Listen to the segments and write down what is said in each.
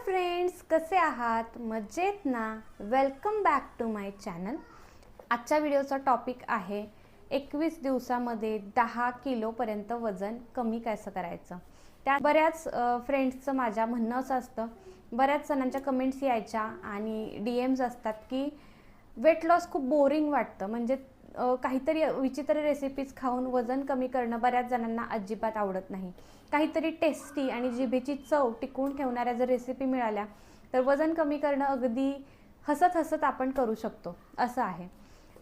Friends, कसे आहात? मजेत ना? Welcome back to my channel. आजच्या व्हिडिओचा टॉपिक आहे 21 दिवसामध्ये 10 किलोपर्यंत वजन कमी कसं करायचं. त्या बऱ्याच फ्रेंड्सचं माझ्या म्हणणं असं असतं, बऱ्याच जणांच्या कमेंट्स यायच्या आणि DMs असतात की वेट लॉस खूप बोरिंग वाटतं. म्हणजे काहीतरी विचित्र रेसिपीज खाऊन वजन कमी करणं बऱ्याच जणांना अजिबात आवडत नाही. काहीतरी टेस्टी आणि जिभेची चव टिकवून ठेवणाऱ्या जर रेसिपी मिळाल्या तर वजन कमी करणं अगदी हसत हसत आपण करू शकतो असं आहे.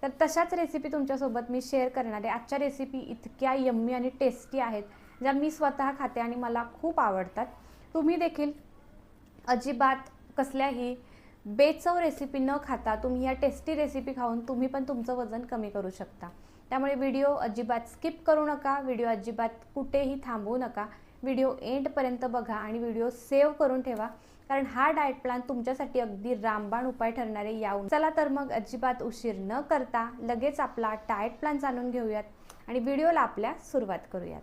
तर तशाच रेसिपी तुमच्यासोबत मी शेअर करणार आहे. आजच्या रेसिपी इतक्या यम्मी आणि टेस्टी आहेत, ज्या मी स्वतः खाते आणि मला खूप आवडतात. तुम्ही देखील अजिबात कसल्याही बेचव रेसिपी न खाता तुम्ही या टेस्टी रेसिपी खाऊन तुम्ही पण तुमचं वजन कमी करू शकता. त्यामुळे व्हिडिओ अजिबात स्किप करू नका, व्हिडिओ अजिबात कुठेही थांबवू नका. व्हिडिओ एंडपर्यंत बघा आणि व्हिडिओ सेव्ह करून ठेवा, कारण हा डाएट प्लॅन तुमच्यासाठी अगदी रामबाण उपाय ठरणारे यावून. चला तर मग अजिबात उशीर न करता लगेच आपला डाएट प्लॅन जाणून घेऊयात आणि व्हिडिओला आपल्या सुरुवात करूयात.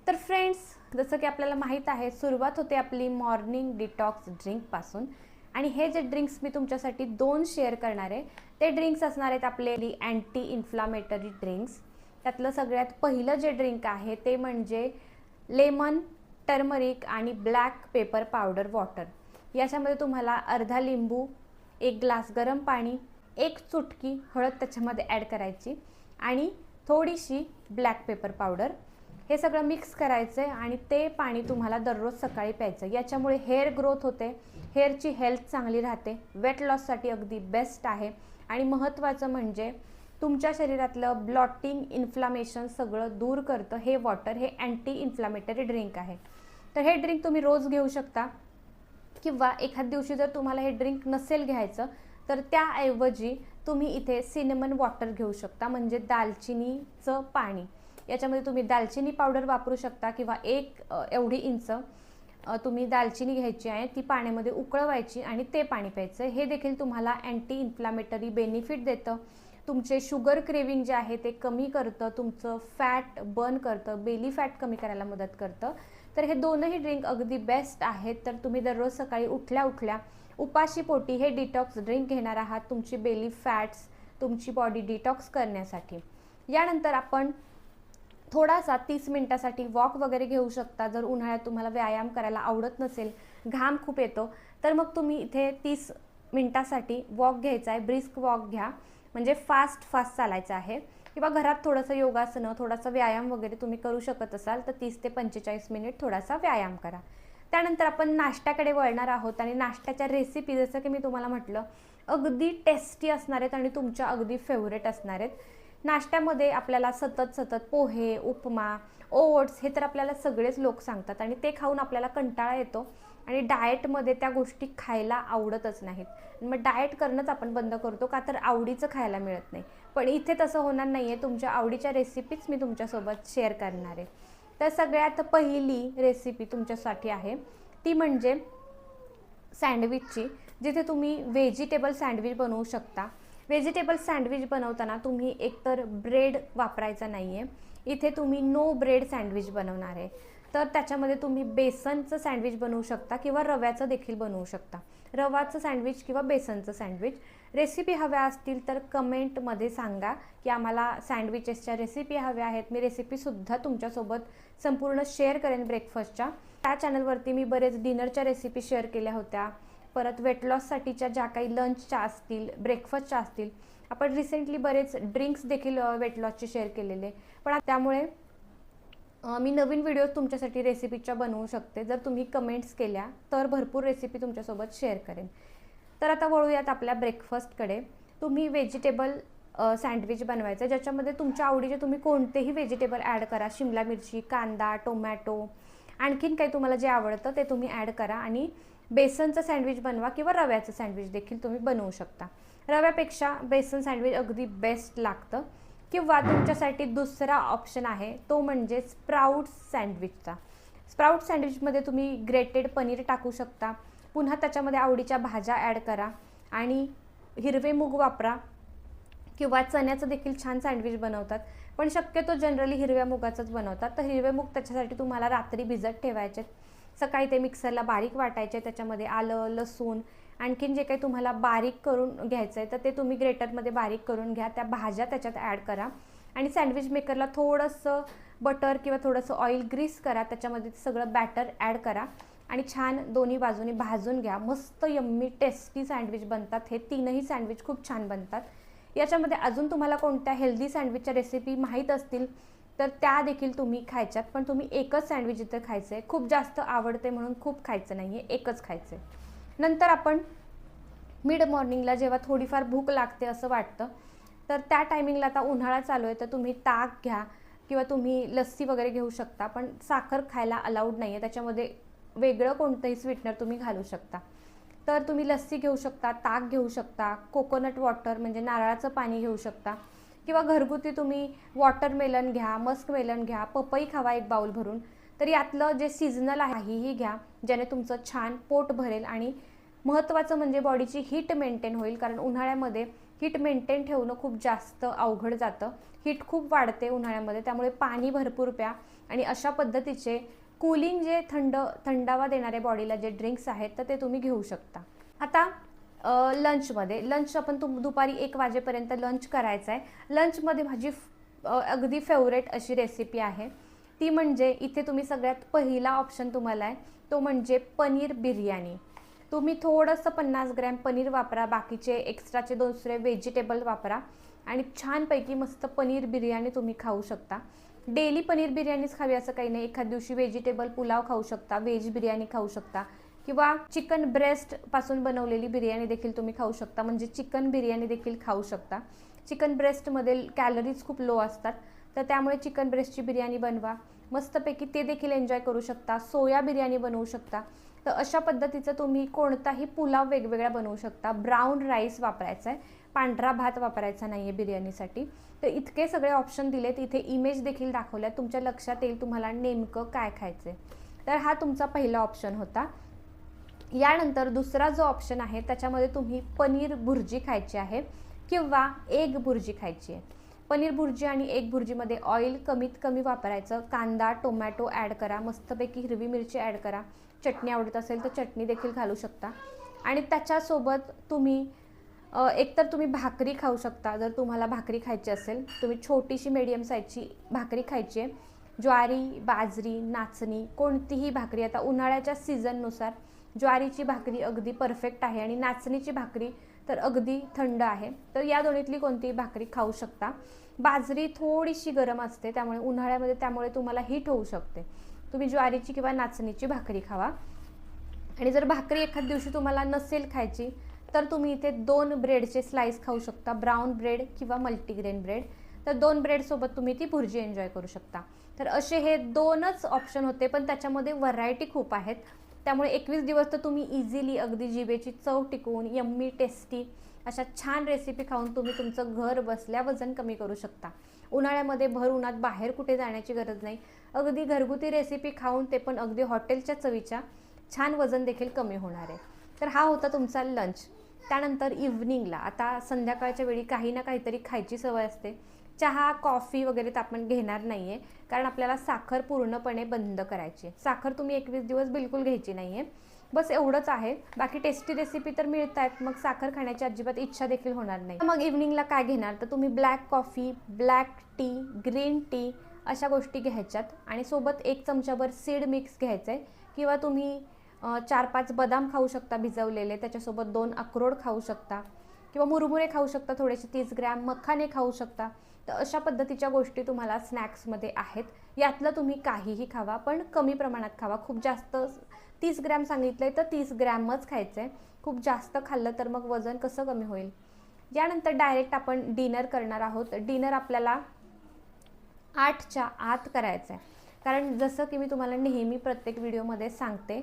तर फ्रेंड्स, जसं की आपल्याला माहीत आहे, सुरुवात होते आपली मॉर्निंग डिटॉक्स ड्रिंकपासून. आणि हे जे ड्रिंक्स मी तुमच्यासाठी 2 शेअर करणार आहे ते ड्रिंक्स असणार आहेत आपले अँटी इन्फ्लामेटरी ड्रिंक्स. त्यातलं सगळ्यात पहिलं जे ड्रिंक आहे ते म्हणजे लेमन, टर्मरिक आणि ब्लॅक पेपर पावडर वॉटर. याच्यामध्ये तुम्हाला अर्धा लिंबू, 1 ग्लास गरम पाणी, 1 चुटकी हळद त्याच्यामध्ये ॲड करायची आणि थोडीशी ब्लॅक पेपर पावडर. हे सगळं मिक्स करायचं आहे आणि ते पाणी तुम्हाला दररोज सकाळी प्यायचं. याच्यामुळे हेअर ग्रोथ होते, हेअरची हेल्थ चांगली राहते, वेट लॉससाठी अगदी बेस्ट आहे. आणि महत्त्वाचं म्हणजे तुमच्या शरीरातलं ब्लॉटिंग, इन्फ्लामेशन सगळं दूर करतं हे वॉटर. हे अँटी इन्फ्लामेटरी ड्रिंक आहे. तर हे ड्रिंक तुम्ही रोज घेऊ शकता किंवा एखाद दिवशी जर तुम्हाला हे ड्रिंक नसेल घ्यायचं तर त्याऐवजी तुम्ही इथे सिनेमन वॉटर घेऊ शकता, म्हणजे दालचिनीचं पाणी. याच्यामध्ये तुम्ही दालचिनी पावडर वापरू शकता किंवा 1 एवढी इंच तुम्ही दालचिनी घ्यायची आहे, ती पाण्यामध्ये उकळवायची आणि ते पाणी प्यायचं. हे देखील तुम्हाला अँटी इन्फ्लामेटरी बेनिफिट देतं. तुमचे शुगर क्रेविंग जे आहे ते कमी करतं, तुमचं फॅट बर्न करतं, बेली फॅट कमी करायला मदत करतं. तर हे दोनही ड्रिंक अगदी बेस्ट आहेत. तर तुम्ही दररोज सकाळी उठल्या उठल्या उपाशी पोटी हे डिटॉक्स ड्रिंक घेणार आहात, तुमची बेली फॅट्स, तुमची बॉडी डिटॉक्स करण्यासाठी. यानंतर आपण थोडासा 30 मिनिटासाठी वॉक वगैरे घेऊ शकता. जर उन्हाळ्यात तुम्हाला व्यायाम करायला आवडत नसेल, घाम खूप येतो, तर मग तुम्ही इथे 30 मिनिटासाठी वॉक घ्यायचा आहे. ब्रिस्क वॉक घ्या, म्हणजे फास्ट चालायचं आहे. किंवा घरात थोडंसं योगासनं, थोडासा व्यायाम वगैरे तुम्ही करू शकत असाल तर 30 ते 45 मिनिट थोडासा व्यायाम करा. त्यानंतर आपण नाश्त्याकडे वळणार आहोत आणि नाश्त्याच्या रेसिपी जसं की मी तुम्हाला म्हटलं अगदी टेस्टी असणार आहेत आणि तुमच्या अगदी फेवरेट असणार आहेत. नाश्त्यामध्ये आपल्याला सतत पोहे, उपमा, ओट्स हे तर आपल्याला सगळेच लोक सांगतात आणि ते खाऊन आपल्याला कंटाळा येतो आणि डाएटमध्ये त्या गोष्टी खायला आवडतच नाहीत. मग डाएट करणंच आपण बंद करतो, का तर आवडीचं खायला मिळत नाही. पण इथे तसं होणार नाही आहे. तुमच्या आवडीच्या रेसिपीज मी तुमच्यासोबत शेअर करणार आहे. तर सगळ्यात पहिली रेसिपी तुमच्यासाठी आहे ती म्हणजे सँडविचची, जिथे तुम्ही व्हेजिटेबल सँडविच बनवू शकता. व्हेजिटेबल सँडविच बनवताना तुम्ही एकतर ब्रेड वापरायचा नाही आहे, इथे तुम्ही नो ब्रेड सँडविच बनवणार आहे. तर त्याच्यामध्ये तुम्ही बेसनचं सँडविच बनवू शकता किंवा रव्याचं देखील बनवू शकता. रवाचं सँडविच किंवा बेसनचं सँडविच. रेसिपी हव्या असतील तर कमेंटमध्ये सांगा की आम्हाला सँडविचेसच्या रेसिपी हव्या आहेत. मी रेसिपीसुद्धा तुमच्यासोबत संपूर्ण शेअर करेन ब्रेकफास्टच्या. त्या चॅनलवरती मी बरेच डिनरच्या रेसिपी शेअर केल्या होत्या. परत वेट लॉससाठीच्या ज्या काही लंचच्या असतील, ब्रेकफास्टच्या असतील. आपण रिसेंटली बरेच ड्रिंक्स देखील वेट लॉसचे शेअर केलेले. पण त्यामुळे मी नवीन व्हिडिओ तुमच्यासाठी रेसिपीच्या बनवू शकते. जर तुम्ही कमेंट्स केल्या तर भरपूर रेसिपी तुमच्यासोबत शेअर करेन. तर आता वळूयात आपल्या ब्रेकफास्टकडे. तुम्ही व्हेजिटेबल सँडविच बनवायचं, ज्याच्यामध्ये तुमच्या आवडीचे तुम्ही कोणतेही व्हेजिटेबल ॲड करा. शिमला मिरची, कांदा, टोमॅटो, आणखीन काही तुम्हाला जे आवडतं ते तुम्ही ॲड करा आणि बेसनचं सँडविच बनवा किंवा रव्याचं सँडविच देखील तुम्ही बनवू शकता. रव्यापेक्षा बेसन सँडविच अगदी बेस्ट लागतं. किंवा तुमच्यासाठी दुसरा ऑप्शन आहे तो म्हणजे स्प्राउट्स सँडविचचा. स्प्राउट सँडविचमध्ये तुम्ही ग्रेटेड पनीर टाकू शकता, पुन्हा त्याच्यामध्ये आवडीच्या भाज्या ॲड करा आणि हिरवे मूग वापरा किंवा चण्याचं देखील छान सँडविच बनवतात, पण शक्यतो जनरली हिरव्या मुगाचंच बनवतात. तर हिरवे मूग त्याच्यासाठी तुम्हाला रात्री भिजत ठेवायचे. सकाळी ते मिक्सरला बारीक वाटायचे, त्याच्यामध्ये आलं, लसूण, आणखीन जे काही तुम्हाला बारीक करून घ्यायचं आहे तर ते तुम्ही ग्रेटरमध्ये बारीक करून घ्या. त्या भाज्या त्याच्यात ॲड करा आणि सँडविच मेकरला थोडंसं बटर किंवा थोडंसं ऑइल ग्रीस करा, त्याच्यामध्ये सगळं बॅटर ॲड करा आणि छान दोन्ही बाजूनी भाजून घ्या. मस्त यम्मी टेस्टी सँडविच बनतात. हे तीनही सँडविच खूप छान बनतात. याच्यामध्ये अजून तुम्हाला कोणत्या हेल्दी सँडविचच्या रेसिपी माहीत असतील तर त्या देखील तुम्ही खायच्यात, पण तुम्ही एकच सँडविच इथं खायचं आहे. खूप जास्त आवडते म्हणून खूप खायचं नाही आहे, एकच खायचं आहे. नंतर आपण मिड मॉर्निंगला जेव्हा थोडीफार भूक लागते असं वाटतं तर त्या टायमिंगला, आता उन्हाळा चालू आहे तर तुम्ही ताक घ्या किंवा तुम्ही लस्सी वगैरे घेऊ शकता, पण साखर खायला अलाउड नाही आहे. त्याच्यामध्ये वेगळं कोणतंही स्वीटनर तुम्ही घालू शकता. तर तुम्ही लस्सी घेऊ शकता, ताक घेऊ शकता, कोकोनट वॉटर म्हणजे नारळाचं पाणी घेऊ शकता किंवा घरगुती तुम्ही वॉटरमेलन घ्या, मस्कमेलन घ्या, पपई खावा एक बाउल भरून. तर यातलं जे सीझनल आहे ही घ्या, ज्याने तुमचं छान पोट भरेल आणि महत्त्वाचं म्हणजे बॉडीची हीट मेंटेन होईल, कारण उन्हाळ्यामध्ये हीट मेंटेन ठेवणं खूप जास्त अवघड जातं. हीट खूप वाढते उन्हाळ्यामध्ये, त्यामुळे पाणी भरपूर प्या आणि अशा पद्धतीचे कूलिंग जे थंडावा देणारे बॉडीला जे ड्रिंक्स आहेत तर ते तुम्ही घेऊ शकता. आता लंच आपण दुपारी 1 वाजेपर्यंत लंच करायचं आहे. लंचमध्ये माझी अगदी फेवरेट अशी रेसिपी आहे, ती म्हणजे इथे तुम्ही सगळ्यात पहिला ऑप्शन तुम्हाला आहे तो म्हणजे पनीर बिर्याणी. तुम्ही थोडंसं 50 ग्रॅम पनीर वापरा, बाकीचे एक्स्ट्राचे दुसरे व्हेजिटेबल वापरा आणि छानपैकी मस्त पनीर बिर्याणी तुम्ही खाऊ शकता. डेली पनीर बिर्याणीच खावी असं काही नाही. एखाद दिवशी व्हेजिटेबल पुलाव खाऊ शकता, व्हेज बिर्याणी खाऊ शकता किंवा चिकन ब्रेस्टपासून बनवलेली बिर्याणी देखील तुम्ही खाऊ शकता, म्हणजे चिकन बिर्याणी देखील खाऊ शकता. चिकन ब्रेस्टमध्ये कॅलरीज खूप लो असतात, तर त्यामुळे चिकन ब्रेस्टची बिर्याणी बनवा, मस्तपैकी ते देखील एन्जॉय करू शकता. सोया बिर्याणी बनवू शकता. तर अशा पद्धतीचं तुम्ही कोणताही पुलाव वेगवेगळा बनवू शकता. ब्राऊन राईस वापरायचा आहे, पांढरा भात वापरायचा नाही आहे बिर्याणीसाठी. तर इतके सगळे ऑप्शन दिलेत, इथे इमेज देखील दाखवल्यात, तुमच्या लक्षात येईल तुम्हाला नेमकं काय खायचं आहे. तर हा तुमचा पहिला ऑप्शन होता. यानंतर दुसरा जो ऑप्शन आहे त्याच्यामध्ये तुम्ही पनीर भुर्जी खायची आहे किंवा एग भुर्जी खायची आहे. पनीर भुर्जी आणि एग भुर्जीमध्ये ऑइल कमीत कमी वापरायचं. कांदा, टोमॅटो ॲड करा, मस्तपैकी हिरवी मिरची ॲड करा, चटणी आवडत असेल तर चटणी देखील घालू शकता आणि त्याच्यासोबत तुम्ही एकतर तुम्ही भाकरी खाऊ शकता. जर तुम्हाला भाकरी खायची असेल, तुम्ही छोटीशी मीडियम साईजची भाकरी खायची आहे. ज्वारी, बाजरी, नाचणी, कोणतीही भाकरी. आता उन्हाळ्याच्या सीझननुसार ज्वारीची भाकरी अगदी परफेक्ट आहे आणि नाचणीची भाकरी तर अगदी थंड आहे, तर या दोन्हीतली कोणतीही भाकरी खाऊ शकता. बाजरी थोडीशी गरम असते, त्यामुळे उन्हाळ्यामध्ये त्यामुळे तुम्हाला हीट होऊ शकते. तुम्ही ज्वारीची किंवा नाचणीची भाकरी खावा. आणि जर भाकरी एखाद दिवशी तुम्हाला नसेल खायची तर तुम्ही इथे 2 ब्रेडचे स्लाइस खाऊ शकता, ब्राऊन ब्रेड किंवा मल्टीग्रेन ब्रेड. तर 2 ब्रेडसोबत तुम्ही ती भुर्जी एन्जॉय करू शकता. तर असे हे 2च ऑप्शन होते, पण त्याच्यामध्ये व्हरायटी खूप आहेत. त्यामुळे 21 दिवस तर तुम्ही इझिली अगदी जिभेची चव टिकवून यम्मी टेस्टी अशा छान रेसिपी खाऊन तुम्ही तुमचं घर बसल्या वजन कमी करू शकता. उन्हाळ्यामध्ये भर उन्हात बाहेर कुठे जाण्याची गरज नाही. अगदी घरगुती रेसिपी खाऊन, ते पण अगदी हॉटेलच्या चवीच्या, छान वजन देखील कमी होणार आहे. तर हा होता तुमचा लंच. त्यानंतर इव्हनिंगला, आता संध्याकाळच्या वेळी काही ना काहीतरी खायची सवय असते. चहा, कॉफी वगैरे तर आपण घेणार नाही आहे, कारण आपल्याला साखर पूर्णपणे बंद करायची आहे. साखर तुम्ही 21 दिवस बिलकुल घ्यायची नाही आहे. बस एवढंच आहे. बाकी टेस्टी रेसिपी तर मिळत आहेत, मग साखर खाण्याची अजिबात इच्छा देखील होणार नाही. मग इव्हनिंगला काय घेणार, तर तुम्ही black coffee, black tea, green tea अशा गोष्टी घ्यायच्यात आणि सोबत 1 चमचाभर सीड मिक्स घ्यायचं आहे किंवा तुम्ही 4-5 बदाम खाऊ शकता भिजवलेले, त्याच्यासोबत 2 अक्रोड खाऊ शकता किंवा मुरमुरे खाऊ शकता, थोडेसे 30 ग्रॅम मखाने खाऊ शकता. तर अशा पद्धतीच्या गोष्टी तुम्हाला स्नॅक्समध्ये आहेत. यातलं तुम्ही काहीही खावा, पण कमी प्रमाणात खावा. खूप जास्त 30 ग्रॅम सांगितलं आहे तर 30 ग्रॅमच खायचं आहे. खूप जास्त खाल्लं तर मग वजन कसं कमी होईल. यानंतर डायरेक्ट आपण डिनर करणार आहोत. डिनर आपल्याला 8च्या आत करायचं आहे, कारण जसं की मी तुम्हाला नेहमी प्रत्येक व्हिडिओमध्ये सांगते,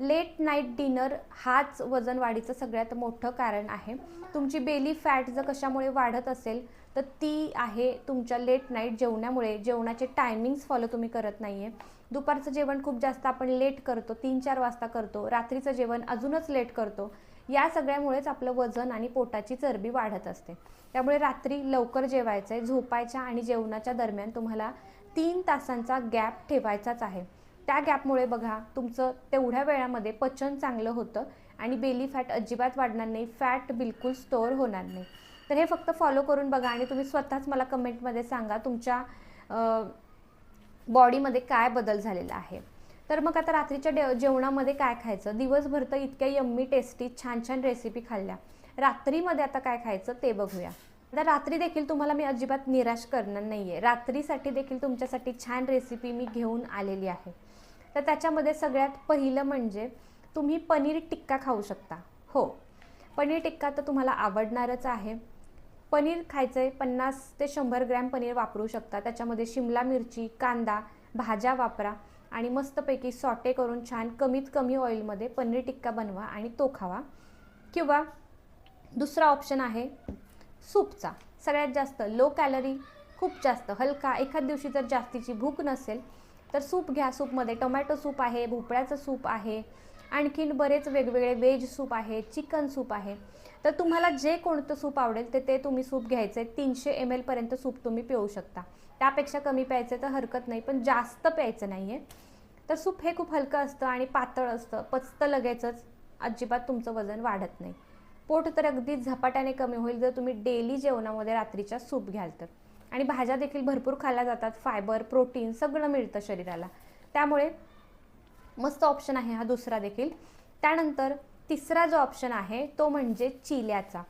लेट नाईट डिनर हाच वजन वाढीचं सगळ्यात मोठं कारण आहे. तुमची बेली फॅट जर कशामुळे वाढत असेल तर ती आहे तुमच्या लेट नाईट जेवणामुळे. जेवणाचे टायमिंग्स फॉलो तुम्ही करत नाही आहे. दुपारचं जेवण खूप जास्त आपण लेट करतो, 3-4 वाजता करतो. रात्रीचं जेवण अजूनच लेट करतो. या सगळ्यामुळेच आपलं वजन आणि पोटाची चरबी वाढत असते. त्यामुळे रात्री लवकर जेवायचं आहे. झोपायच्या आणि जेवणाच्या दरम्यान तुम्हाला 3 तासांचा गॅप ठेवायचाच आहे. त्या गॅपमुळे बघा तुमचं तेवढ्या वेळामध्ये पचन चांगलं होतं आणि बेली फॅट अजिबात वाढणार नाही, फॅट बिलकुल स्टोअर होणार नाही. तर हे फक्त फॉलो करून बघा आणि तुम्ही स्वतःच मला कमेंटमध्ये सांगा तुमच्या बॉडीमध्ये काय बदल झालेला आहे. तर मग आता रात्रीच्या जेवणामध्ये काय खायचं? दिवसभर तर इतक्या यम्मी टेस्टी छान छान रेसिपी खाल्ल्या, रात्रीमध्ये आता काय खायचं ते बघूया. आता रात्री देखील तुम्हाला मी अजिबात निराश करणार नाही आहे. रात्रीसाठी देखील तुमच्यासाठी छान रेसिपी मी घेऊन आलेली आहे. तर त्याच्यामध्ये सगळ्यात पहिलं म्हणजे तुम्ही पनीर टिक्का खाऊ शकता. हो, पनीर टिक्का तर तुम्हाला आवडणारच आहे. पनीर खायचं आहे, 50 ते 100 ग्रॅम पनीर वापरू शकता. त्याच्यामध्ये शिमला मिरची, कांदा, भाज्या वापरा आणि मस्तपैकी सॉटे करून छान कमीत कमी ऑइलमध्ये पनीर टिक्का बनवा आणि तो खावा. किंवा दुसरा ऑप्शन आहे सूपचा. सगळ्यात जास्त लो कॅलरी, खूप जास्त हलका. एखाद दिवशी जर जास्तीची भूक नसेल तर सूप घ्या. सूपमध्ये टोमॅटो सूप आहे, भोपळ्याचं सूप आहे, आणखीन बरेच वेगवेगळे व्हेज सूप आहे, चिकन सूप आहे. तर तुम्हाला जे कोणतं सूप आवडेल ते तुम्ही सूप घ्यायचं आहे. 300 ml पर्यंत सूप तुम्ही पिऊ शकता. त्यापेक्षा कमी प्यायचं तर हरकत नाही, पण जास्त प्यायचं नाही आहे. तर सूप हे खूप हलकं असतं आणि पातळ असतं, पचतं लगेचच, अजिबात तुमचं वजन वाढत नाही. पोट तर अगदी झपाट्याने कमी होईल जर तुम्ही डेली जेवणामध्ये रात्रीच्या सूप घ्याल तर. आणि भाज्या देखील भरपूर खाल्ल्या जातात, फायबर, प्रोटीन सगळं मिळतं शरीराला, त्यामुळे मस्त ऑप्शन आहे हा दुसरा देखील. त्यानंतर तिसरा जो ऑप्शन आहे तो म्हणजे चिल्याचा.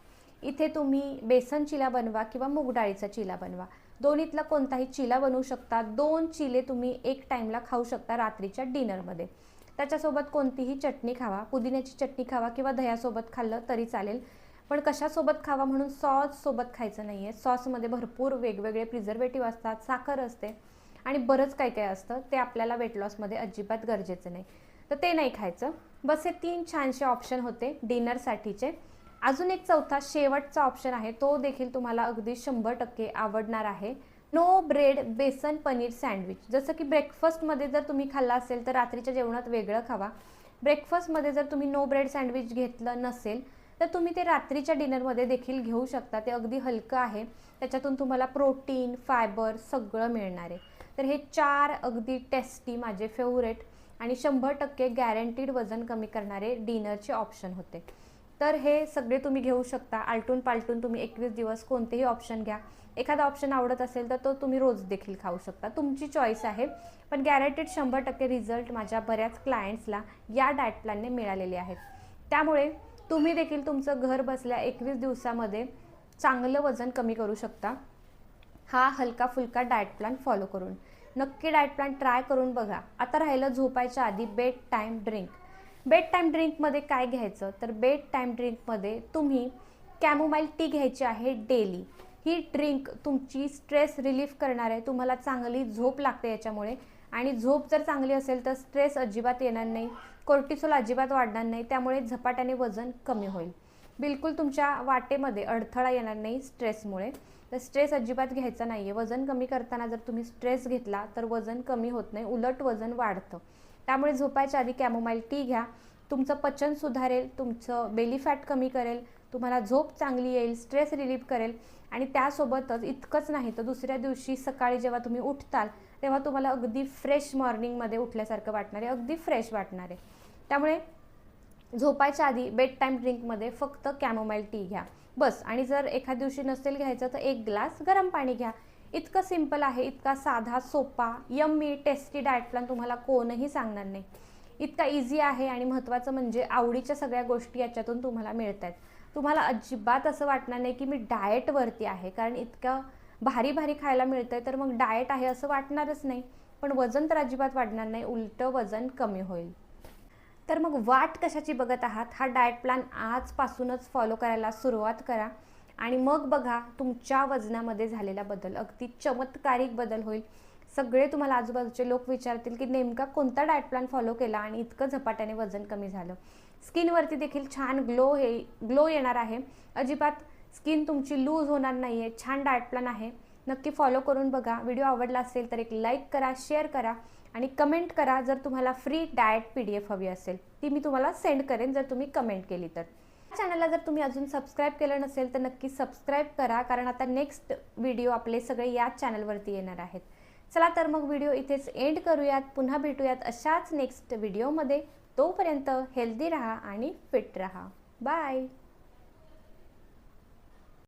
इथे तुम्ही बेसन चिला बनवा किंवा मूग डाळीचा चिला बनवा, दोन्हीतला कोणताही चिला बनवू शकता. 2 चिले तुम्ही एक टाईमला खाऊ शकता रात्रीच्या डिनरमध्ये. त्याच्यासोबत कोणतीही चटणी खावा, पुदिन्याची चटणी खावा किंवा दह्यासोबत खाल्लं तरी चालेल. पण कशासोबत खावा म्हणून सॉससोबत खायचं नाही आहे. सॉसमध्ये भरपूर वेगवेगळे प्रिझर्वेटिव्ह असतात, साखर असते आणि बरंच काय काय असतं, ते आपल्याला वेट लॉसमध्ये अजिबात गरजेचं नाही, तर ते नाही खायचं. बस हे 3 छानसे ऑप्शन होते डिनरसाठीचे. अजून एक चौथा शेवटचा ऑप्शन आहे, तो देखील तुम्हाला अगदी 100% आवडणार आहे. नो ब्रेड बेसन पनीर सँडविच. जसं की ब्रेकफास्टमध्ये जर तुम्ही खाल्ला असेल तर रात्रीच्या जेवणात वेगळं खावा. ब्रेकफास्टमध्ये जर तुम्ही नो ब्रेड सँडविच घेतलं नसेल तर तुम्ही ते रात्रीच्या डिनरमध्ये देखील घेऊ शकता. ते अगदी हलकं आहे, त्याच्यातून तुम्हाला प्रोटीन, फायबर सगळं मिळणार आहे. तर हे 4 अगदी टेस्टी माझे फेवरेट आणि 100% गॅरंटीड वजन कमी करणारे डिनरचे ऑप्शन होते. तर हे सगळे तुम्ही घेऊ शकता. आलटून पालटून तुम्ही 21 दिवस कोणतेही ऑप्शन घ्या. एखादा ऑप्शन आवडत असेल तर तो तुम्ही रोज देखील खाऊ शकता, तुमची चॉईस आहे. पण गॅरंटीड 100% रिझल्ट माझ्या बऱ्याच क्लायंट्सला या डाएट प्लॅनने मिळालेले आहेत. त्यामुळे तुम्ही देखील तुमचं घर बसल्या 21 दिवसामध्ये चांगलं वजन कमी करू शकता, हा हलका फुलका डाएट प्लॅन फॉलो करून. नक्की डाएट प्लॅन ट्राय करून बघा. आता राहिलं झोपायच्या आधी bedtime drink. Bedtime ड्रिंकमध्ये काय घ्यायचं तर बेड टाईम ड्रिंकमध्ये तुम्ही कॅमोमाईल टी घ्यायची आहे डेली. ही ड्रिंक तुमची स्ट्रेस रिलीफ करणार आहे. तुम्हाला चांगली झोप लागते याच्यामुळे, आणि झोप जर चांगली असेल तर स्ट्रेस अजिबात येणार नाही, कोर्टिसोल अजिबात वाढणार नाही, त्यामुळे झपाट्याने वजन कमी होईल. बिलकुल तुमच्या वाटेमध्ये अडथळा येणार नाही स्ट्रेसमुळे. तर स्ट्रेस अजिबात घ्यायचा नाही आहे. वजन कमी करताना जर तुम्ही स्ट्रेस घेतला तर वजन कमी होत नाही, उलट वजन वाढतं. त्यामुळे झोपायच्या आधी कॅमोमाईल टी घ्या. तुमचं पचन सुधारेल, तुमचं बेली फॅट कमी करेल, तुम्हाला झोप चांगली येईल, स्ट्रेस रिलीफ करेल. आणि त्यासोबतच इतकंच नाही तर दुसऱ्या दिवशी सकाळी जेव्हा तुम्ही उठताल तेव्हा तुम्हाला अगदी फ्रेश मॉर्निंगमध्ये उठल्यासारखं वाटणार आहे, अगदी फ्रेश वाटणार आहे. त्यामुळे झोपायच्या आधी बेड टाईम ड्रिंकमध्ये फक्त कॅमोमाईल टी घ्या बस. आणि जर एखाद दिवशी नसेल घ्यायचं तर 1 ग्लास गरम पाणी घ्या. इतकं सिंपल आहे, इतका साधा, सोपा, यम्मी, टेस्टी डाएट प्लॅन तुम्हाला कोणही सांगणार नाही. इतका इझी आहे आणि महत्त्वाचं म्हणजे आवडीच्या सगळ्या गोष्टी याच्यातून तुम्हाला मिळत आहेत. तुम्हाला अजिबात असं वाटणार नाही की मी डाएटवरती आहे, कारण इतकं भारी भारी खायला मिळतं आहे तर मग डाएट आहे असं वाटणारच नाही. पण वजन तर अजिबात वाढणार नाही, उलटं वजन कमी होईल. तर मग वाट कशाची बघत आहात? हा डाएट प्लॅन आजपासूनच फॉलो करायला सुरुवात करा आणि मग बघा तुमच्या वजनामध्ये झालेला बदल, अगदी चमत्कारिक बदल होईल. सगळे तुम्हाला आजूबाजूचे लोक विचारतील की नेमका कोणता डाएट प्लॅन फॉलो केला आणि इतकं झपाट्याने वजन कमी झालं. स्किनवरती देखील छान ग्लो येणार आहे, अजिबात स्किन तुमची लूज होणार नाही आहे. छान डाएट प्लॅन आहे, नक्की फॉलो करून बघा. व्हिडिओ आवडला असेल तर एक लाईक करा, शेअर करा आणि कमेंट करा. जर तुम्हाला फ्री डाएट PDF हवी असेल ती मी तुम्हाला सेंड करेन जर तुम्ही कमेंट केली तर. चॅनलला जर तुम्ही अजून सबस्क्राईब केलं नसेल तर नक्की सबस्क्राईब करा, कारण आता नेक्स्ट व्हिडिओ आपले सगळे याच चॅनलवरती येणार आहेत. चला तर मग व्हिडिओ इथेच एंड करूयात. पुन्हा भेटूयात अशाच नेक्स्ट व्हिडिओमध्ये. तोपर्यंत हेल्दी राहा आणि फिट राहा. बाय.